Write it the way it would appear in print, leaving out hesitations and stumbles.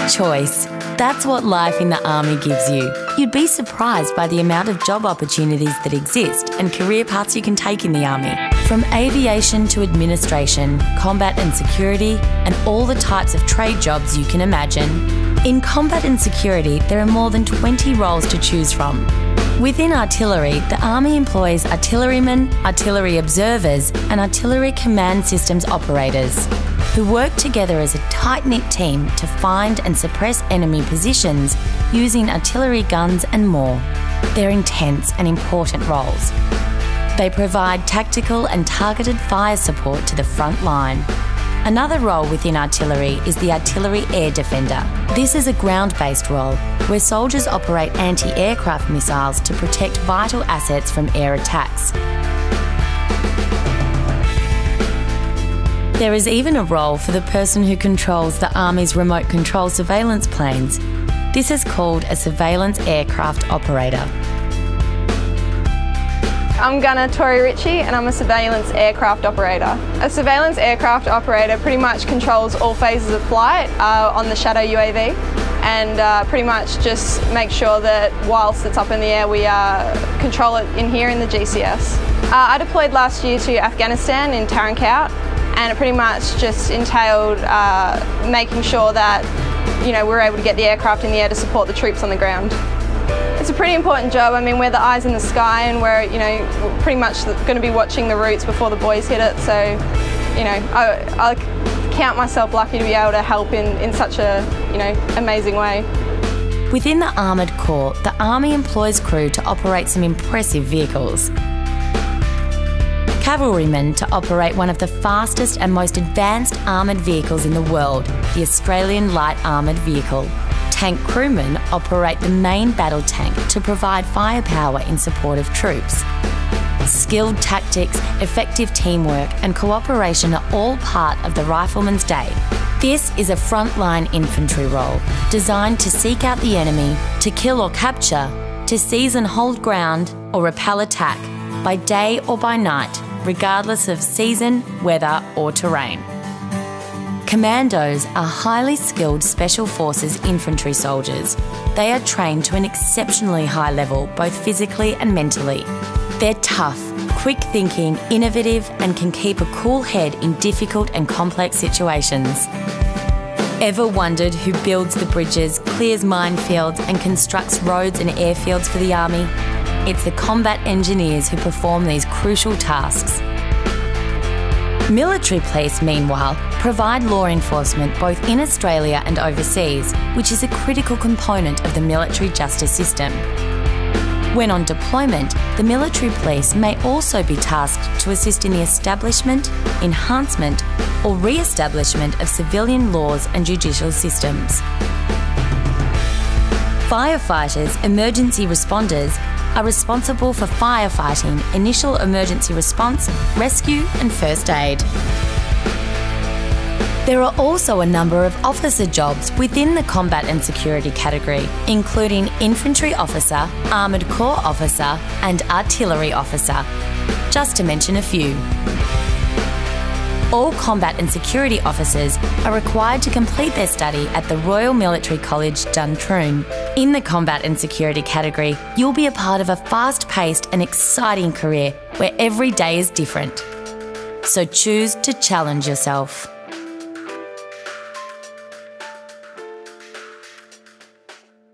Choice. That's what life in the Army gives you. You'd be surprised by the amount of job opportunities that exist and career paths you can take in the Army. From aviation to administration, combat and security, and all the types of trade jobs you can imagine. In combat and security, there are more than 20 roles to choose from. Within artillery, the Army employs artillerymen, artillery observers, and artillery command systems operators, who work together as a tight-knit team to find and suppress enemy positions using artillery guns and more. They're intense and important roles. They provide tactical and targeted fire support to the front line. Another role within artillery is the artillery air defender. This is a ground-based role where soldiers operate anti-aircraft missiles to protect vital assets from air attacks. There is even a role for the person who controls the Army's remote control surveillance planes. This is called a surveillance aircraft operator. I'm Gunner Tori Ritchie and I'm a surveillance aircraft operator. A surveillance aircraft operator pretty much controls all phases of flight on the Shadow UAV and pretty much just make sure that whilst it's up in the air we control it in here in the GCS. I deployed last year to Afghanistan in Tarin Kowt, and it pretty much just entailed making sure that we're able to get the aircraft in the air to support the troops on the ground. It's a pretty important job. I mean, we're the eyes in the sky and we're pretty much going to be watching the routes before the boys hit it, so I count myself lucky to be able to help in such a amazing way. Within the Armoured Corps, the Army employs crew to operate some impressive vehicles. Cavalrymen to operate one of the fastest and most advanced armoured vehicles in the world, the Australian Light Armoured Vehicle. Tank crewmen operate the main battle tank to provide firepower in support of troops. Skilled tactics, effective teamwork and cooperation are all part of the rifleman's day. This is a frontline infantry role, designed to seek out the enemy, to kill or capture, to seize and hold ground or repel attack, by day or by night, regardless of season, weather or terrain. Commandos are highly skilled Special Forces infantry soldiers. They are trained to an exceptionally high level, both physically and mentally. They're tough, quick-thinking, innovative, and can keep a cool head in difficult and complex situations. Ever wondered who builds the bridges, clears minefields, and constructs roads and airfields for the Army? It's the combat engineers who perform these crucial tasks. Military police, meanwhile, provide law enforcement both in Australia and overseas, which is a critical component of the military justice system. When on deployment, the military police may also be tasked to assist in the establishment, enhancement, or re-establishment of civilian laws and judicial systems. Firefighters, emergency responders, are responsible for firefighting, initial emergency response, rescue and first aid. There are also a number of officer jobs within the combat and security category, including infantry officer, armoured corps officer and artillery officer, just to mention a few. All combat and security officers are required to complete their study at the Royal Military College, Duntroon. In the combat and security category, you'll be a part of a fast-paced and exciting career where every day is different. So choose to challenge yourself.